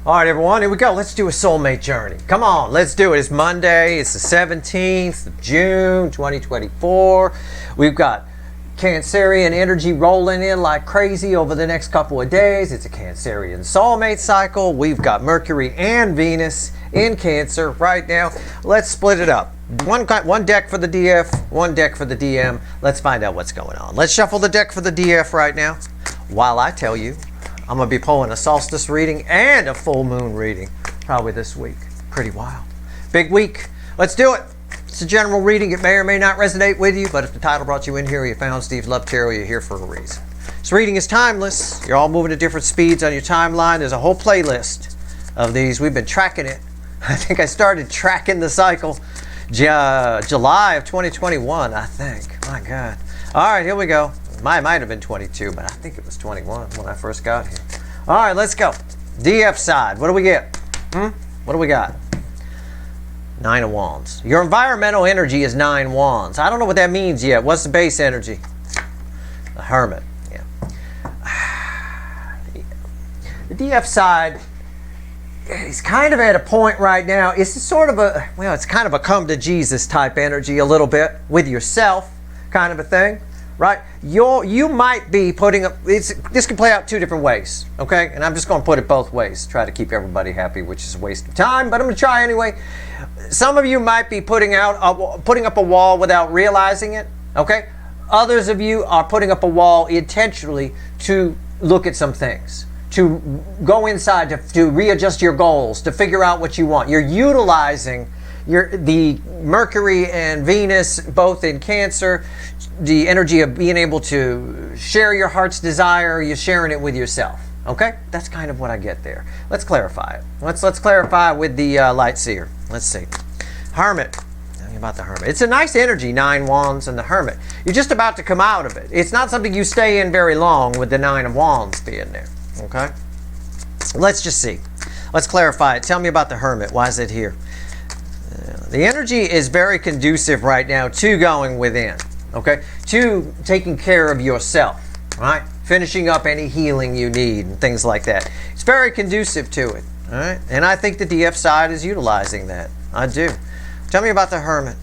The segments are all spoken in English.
All right, everyone, here we go. Let's do a soulmate journey. Come on, let's do it. It's Monday. It's the 17th of June, 2024. We've got Cancerian energy rolling in like crazy over the next couple of days. It's a Cancerian soulmate cycle. We've got Mercury and Venus in Cancer right now. Let's split it up. One deck for the DF, one deck for the DM. Let's find out what's going on. Let's shuffle the deck for the DF right now while I tell you I'm going to be pulling a solstice reading and a full moon reading probably this week. Pretty wild. Big week. Let's do it. It's a general reading. It may or may not resonate with you, but if the title brought you in here, you found Steve's Love Tarot, you're here for a reason. This reading is timeless. You're all moving at different speeds on your timeline. There's a whole playlist of these. We've been tracking it. I think I started tracking the cycle July of 2021, I think. My God. All right, here we go. Might have been 22, but I think it was 21 when I first got here. All right, let's go. DF side, what do we get? What do we got? 9 of Wands. Your environmental energy is 9 Wands. I don't know what that means yet. What's the base energy? The Hermit. Yeah. The DF side is kind of at a point right now. It's sort of a, well, it's kind of a come to Jesus type energy a little bit with yourself kind of a thing. Right? You might be putting up, this can play out two different ways, okay? And I'm just going to put it both ways, try to keep everybody happy, which is a waste of time, but I'm going to try anyway. Some of you might be putting up a wall without realizing it, okay? Others of you are putting up a wall intentionally to look at some things, to go inside, to readjust your goals, to figure out what you want. You're utilizing the Mercury and Venus, both in Cancer, the energy of being able to share your heart's desire. You're sharing it with yourself. Okay, that's kind of what I get there. Let's clarify it. Let's clarify with the light seer. Let's see. Hermit. Tell me about the Hermit. It's a nice energy, 9 Wands and the Hermit. You're just about to come out of it. It's not something you stay in very long with the 9 of Wands being there. Okay. Let's just see. Let's clarify it. Tell me about the Hermit. Why is it here? The energy is very conducive right now to going within. Okay, to taking care of yourself, right? Finishing up any healing you need and things like that. It's very conducive to it, all right? And I think the DF side is utilizing that. I do. Tell me about the Hermit.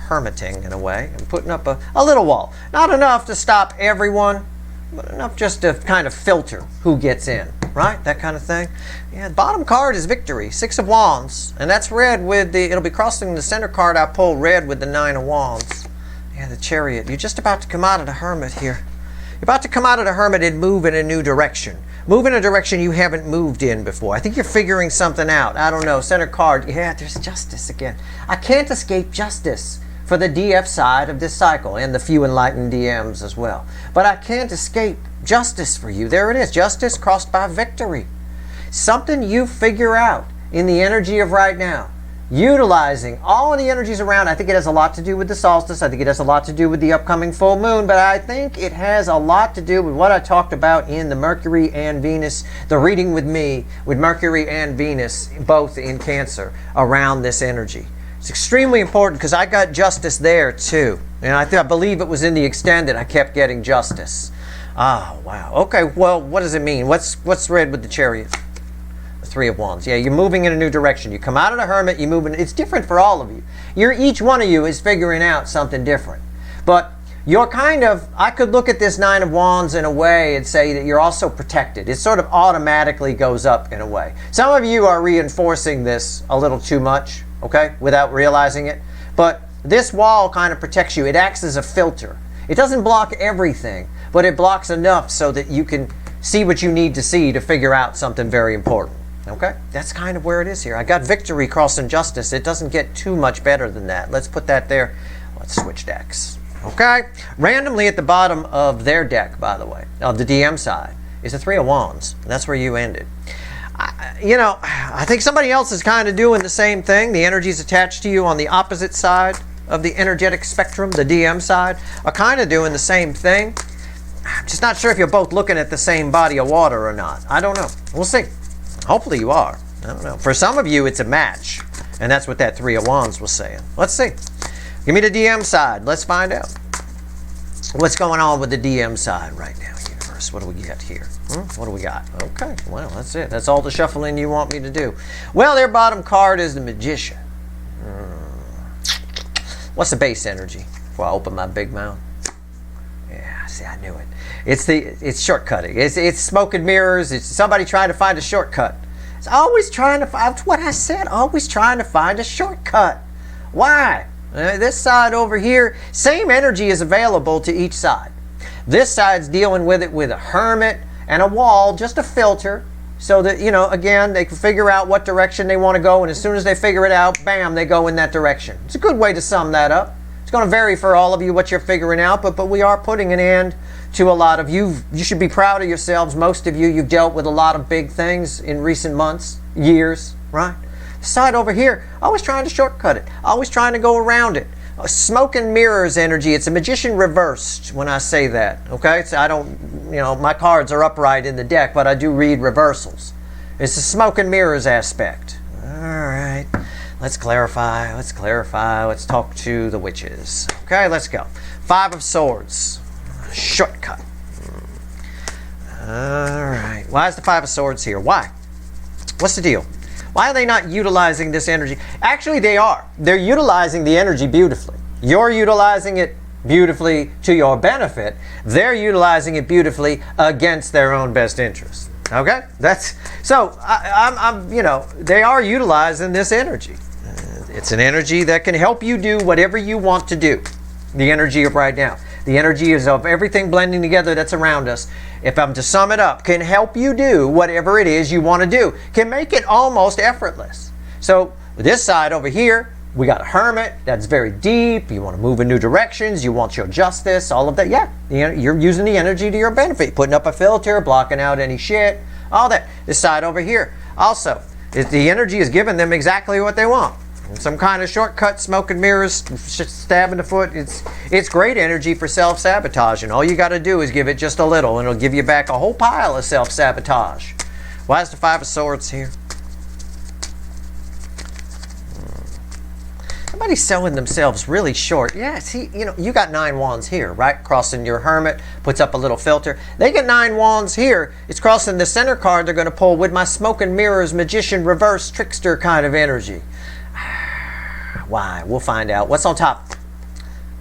Hermiting in a way and putting up a little wall. Not enough to stop everyone, but enough just to kind of filter who gets in, right? That kind of thing. Yeah, the bottom card is Victory, 6 of Wands. And that's red with the, it'll be crossing the center card I pulled, red with the 9 of Wands. Yeah, the Chariot. You're just about to come out of the Hermit here. You're about to come out of the Hermit and move in a new direction. Move in a direction you haven't moved in before. I think you're figuring something out. I don't know. Center card. Yeah, there's Justice again. I can't escape justice for the DF side of this cycle and the few enlightened DMs as well. But I can't escape justice for you. There it is. Justice crossed by Victory. Something you figure out in the energy of right now. Utilizing all of the energies around. I think it has a lot to do with the solstice. I think it has a lot to do with the upcoming full moon, but I think it has a lot to do with what I talked about in the Mercury and Venus, the reading with me, with Mercury and Venus, both in Cancer, around this energy. It's extremely important because I got justice there too. And I believe it was in the extended I kept getting justice. Oh, wow. Okay, well, what does it mean? What's red with the Chariot? 3 of Wands. Yeah, you're moving in a new direction. You come out of the Hermit, you move in. It's different for all of you. Each one of you is figuring out something different. But you're kind of, I could look at this 9 of Wands in a way and say that you're also protected. It sort of automatically goes up in a way. Some of you are reinforcing this a little too much, okay, without realizing it. But this wall kind of protects you. It acts as a filter. It doesn't block everything, but it blocks enough so that you can see what you need to see to figure out something very important. Okay, that's kind of where it is here. I got Victory crossing Justice. It doesn't get too much better than that. Let's put that there. Let's switch decks. Okay, randomly at the bottom of their deck, by the way, of the DM side, is the 3 of Wands. And that's where you ended. I think somebody else is kind of doing the same thing. The energies attached to you on the opposite side of the energetic spectrum, the DM side, are kind of doing the same thing. I'm just not sure if you're both looking at the same body of water or not. I don't know. We'll see. Hopefully you are. I don't know. For some of you, it's a match. And that's what that 3 of Wands was saying. Let's see. Give me the DM side. Let's find out. What's going on with the DM side right now, universe? mirrors. What do we get here? What do we got? Okay, well, that's it. That's all the shuffling you want me to do. Well, their bottom card is the Magician. What's the base energy? Before I open my big mouth. Yeah, see, I knew it. It's shortcutting. It's smoke and mirrors. It's somebody trying to find a shortcut. It's always trying to find. That's what I said. Always trying to find a shortcut. Why? This side over here, same energy is available to each side. This side's dealing with it with a hermit and a wall, just a filter, so that, you know, again, they can figure out what direction they want to go, and as soon as they figure it out, bam, they go in that direction. It's a good way to sum that up. It's going to vary for all of you what you're figuring out, but we are putting an end to a lot of you. You should be proud of yourselves. Most of you, you've dealt with a lot of big things in recent months, years, right? The side over here, always trying to shortcut it, always trying to go around it. Smoke and mirrors energy. It's a Magician reversed when I say that, okay? So I don't, you know, my cards are upright in the deck, but I do read reversals. It's a smoke and mirrors aspect. All right, let's clarify, let's talk to the witches. Okay, let's go. 5 of Swords, shortcut. All right, why is the 5 of Swords here? Why? What's the deal? Why are they not utilizing this energy? Actually, they are. They're utilizing the energy beautifully. You're utilizing it beautifully to your benefit. They're utilizing it beautifully against their own best interest. Okay? That's so. I'm you know, they are utilizing this energy. It's an energy that can help you do whatever you want to do. The energy of right now. The energy is of everything blending together that's around us. If I'm to sum it up, can help you do whatever it is you want to do. Can make it almost effortless. So this side over here, we got a hermit that's very deep. You want to move in new directions. You want your justice, all of that. Yeah, you're using the energy to your benefit. Putting up a filter, blocking out any shit, all that. This side over here, also, the energy is giving them exactly what they want. Some kind of shortcut, smoke and mirrors, stab in the foot. It's great energy for self-sabotage, and all you got to do is give it just a little, and it'll give you back a whole pile of self-sabotage. Why is the 5 of Swords here? Somebody's selling themselves really short. Yeah, see, you know, you got 9 wands here, right? Crossing your hermit, puts up a little filter. They get 9 wands here. It's crossing the center card they're going to pull with my smoke and mirrors, magician, reverse, trickster kind of energy. Why? We'll find out. What's on top?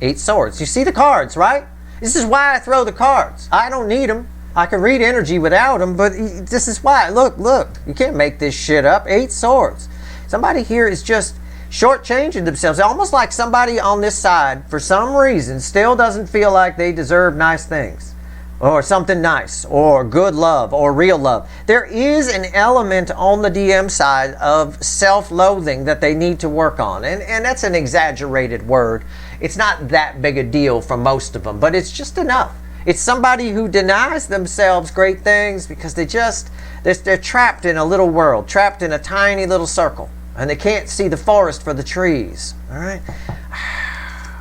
8 swords. You see the cards, right? This is why I throw the cards. I don't need them. I can read energy without them, but this is why. Look. You can't make this shit up. 8 swords. Somebody here is just shortchanging themselves. Almost like somebody on this side, for some reason, still doesn't feel like they deserve nice things. Or something nice, or good love, or real love. There is an element on the DM side of self-loathing that they need to work on. And that's an exaggerated word. It's not that big a deal for most of them, but it's just enough. It's somebody who denies themselves great things because they're trapped in a little world, trapped in a tiny little circle, and they can't see the forest for the trees. All right?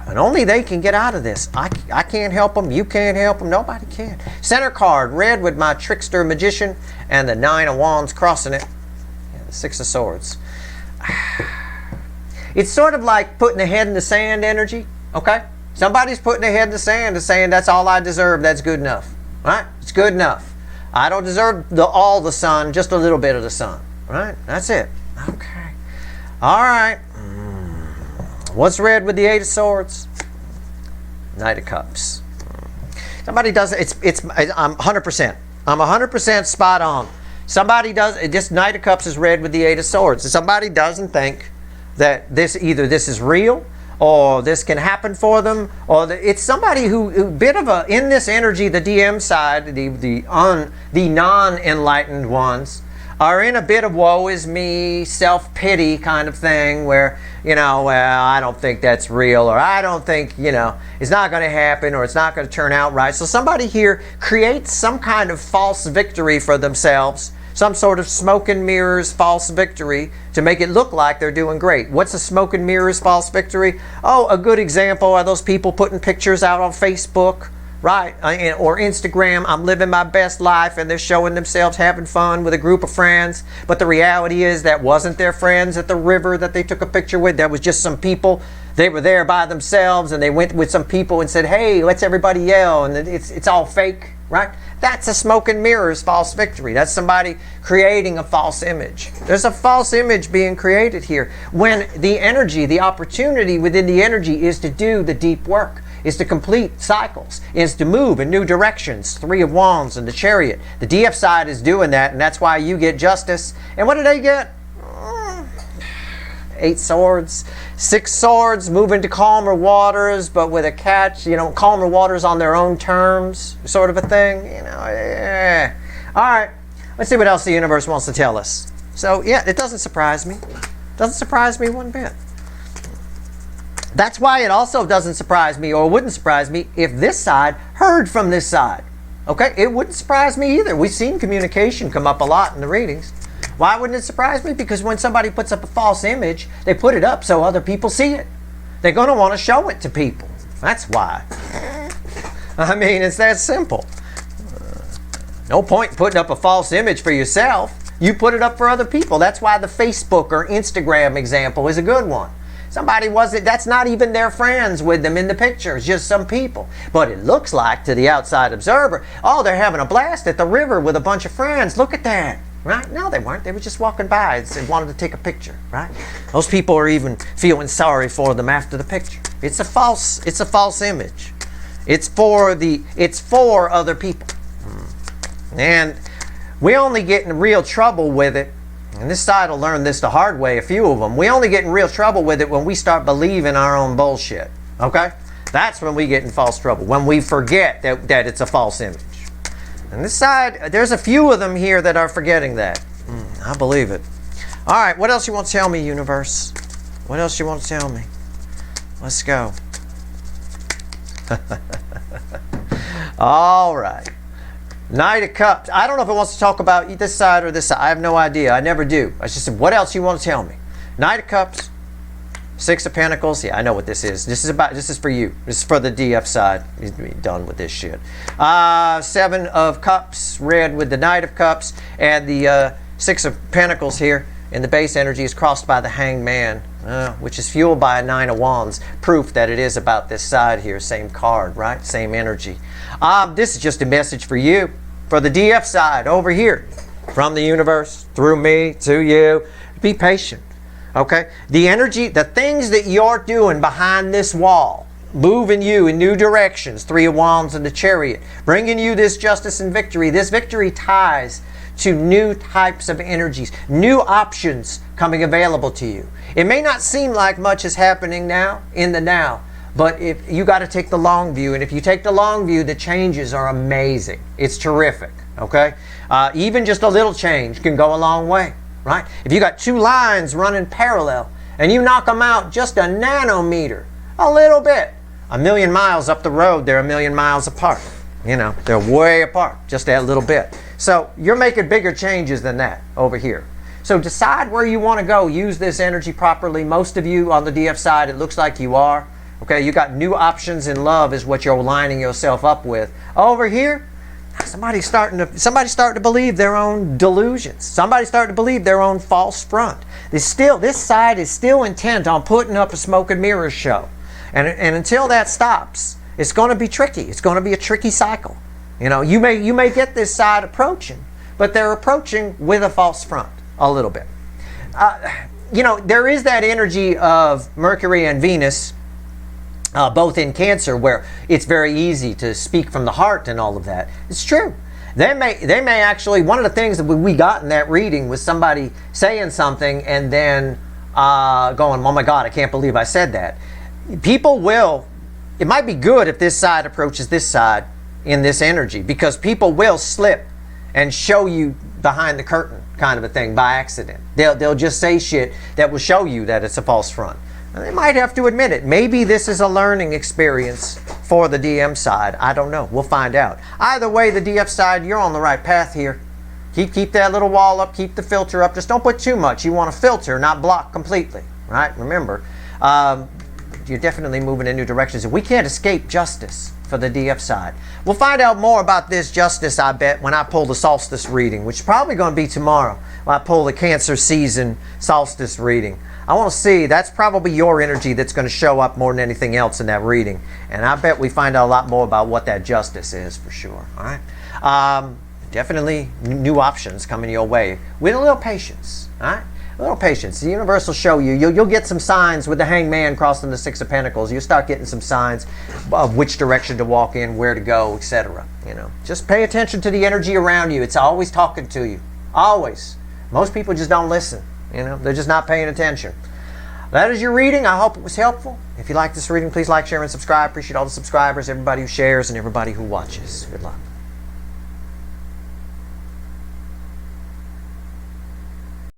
And only they can get out of this. I can't help them. You can't help them. Nobody can. Center card, red with my trickster magician and the 9 of wands crossing it. Yeah, the 6 of swords. It's sort of like putting a head in the sand energy. Okay? Somebody's putting their head in the sand and saying, that's all I deserve. That's good enough. Right? It's good enough. I don't deserve all the sun, just a little bit of the sun. Right? That's it. Okay. All right. What's red with the 8 of swords? Knight of Cups. Somebody does it. I'm 100%. I'm 100% spot on. Somebody does it. This Knight of Cups is red with the 8 of swords. Somebody doesn't think that either this is real or this can happen for them, or it's somebody who bit of a in this energy. The DM side, the non-enlightened ones, are in a bit of woe is me, self-pity kind of thing where, you know, well, I don't think that's real, or I don't think, you know, it's not going to happen, or it's not going to turn out right. So somebody here creates some kind of false victory for themselves, some sort of smoke and mirrors false victory to make it look like they're doing great. What's a smoke and mirrors false victory? Oh, a good example are those people putting pictures out on Facebook, right? Or Instagram, I'm living my best life, and they're showing themselves having fun with a group of friends. But the reality is that wasn't their friends at the river that they took a picture with. That was just some people. They were there by themselves, and they went with some people and said, hey, let's everybody yell, and it's all fake, right? That's a smoke and mirrors false victory. That's somebody creating a false image. There's a false image being created here when the energy, the opportunity within the energy is to do the deep work, is to complete cycles, is to move in new directions. 3 of Wands and the Chariot. The DF side is doing that, and that's why you get justice. And what do they get? 8 swords, 6 swords, moving to calmer waters, but with a catch, calmer waters on their own terms, sort of a thing, yeah. All right, let's see what else the universe wants to tell us. So, yeah, it doesn't surprise me. Doesn't surprise me one bit. That's why it also doesn't surprise me, or wouldn't surprise me, if this side heard from this side. Okay, it wouldn't surprise me either. We've seen communication come up a lot in the readings. Why wouldn't it surprise me? Because when somebody puts up a false image, they put it up so other people see it. They're going to want to show it to people. That's why. I mean, it's that simple. No point in putting up a false image for yourself. You put it up for other people. That's why the Facebook or Instagram example is a good one. Somebody that's not even their friends with them in the picture. It's just some people. But it looks like to the outside observer, oh, they're having a blast at the river with a bunch of friends. Look at that. Right? No, they weren't. They were just walking by and wanted to take a picture, right? Those people are even feeling sorry for them after the picture. It's a false image. It's for other people. And we only get in real trouble with it, and this side will learn this the hard way, a few of them. We only get in real trouble with it when we start believing our own bullshit, okay? That's when we get in false trouble, when we forget that it's a false image. And this side, there's a few of them here that are forgetting that. I believe it. All right, what else you want to tell me, universe? What else you want to tell me? Let's go. All right. Knight of Cups. I don't know if it wants to talk about this side or this side. I have no idea. I never do. I just said, what else you want to tell me? Knight of Cups. 6 of Pentacles. Yeah, I know what this is. This is for you. This is for the DF side. He's done with this shit. 7 of Cups, red with the Knight of Cups, and the 6 of Pentacles here in the base energy is crossed by the Hanged Man, which is fueled by a 9 of Wands. Proof that it is about this side here. Same card, right? Same energy. This is just a message for you, for the DF side over here, from the universe, through me, to you. Be patient. Okay? The energy, the things that you're doing behind this wall, moving you in new directions, 3 of Wands and the Chariot, bringing you this justice and victory. This victory ties to new types of energies, new options coming available to you. It may not seem like much is happening now, in the now, but if you got to take the long view, and if you take the long view, the changes are amazing. It's terrific, okay? Even just a little change can go a long way. Right? If you got 2 lines running parallel and you knock them out just a nanometer, a little bit, 1,000,000 miles up the road, they're 1,000,000 miles apart. They're way apart, just that little bit. So you're making bigger changes than that over here. So decide where you want to go. Use this energy properly. Most of you on the DF side, it looks like you are. Okay, you got new options in love is what you're lining yourself up with. Over here, somebody's starting to believe their own delusions. Somebody's starting to believe their own false front. This side is still intent on putting up a smoke and mirrors show. And until that stops, it's going to be tricky. It's going to be a tricky cycle. You may get this side approaching, but they're approaching with a false front a little bit. There is that energy of Mercury and Venus, both in Cancer, where it's very easy to speak from the heart and all of that. It's true. They may actually, one of the things that we got in that reading was somebody saying something and then going, oh my God, I can't believe I said that. People will, it might be good if this side approaches this side in this energy, because people will slip and show you behind the curtain kind of a thing by accident. They'll just say shit that will show you that it's a false front. They might have to admit it. Maybe this is a learning experience for the DM side. I don't know. We'll find out. Either way, the DF side, you're on the right path here. Keep that little wall up. Keep the filter up. Just don't put too much. You want to filter, not block completely. Right? Remember. you're definitely moving in new directions. And we can't escape justice for the DF side. We'll find out more about this justice, I bet, when I pull the solstice reading, which is probably going to be tomorrow, when I pull the Cancer season solstice reading. I want to see, that's probably your energy that's going to show up more than anything else in that reading. And I bet we find out a lot more about what that justice is for sure. All right. Definitely new options coming your way with a little patience. All right. A little patience. The universe will show you. You'll get some signs with the Hangman crossing the Six of Pentacles. You'll start getting some signs of which direction to walk in, where to go, etc. Just pay attention to the energy around you. It's always talking to you. Always. Most people just don't listen. They're just not paying attention. That is your reading. I hope it was helpful. If you like this reading, please like, share, and subscribe. Appreciate all the subscribers, everybody who shares, and everybody who watches. Good luck.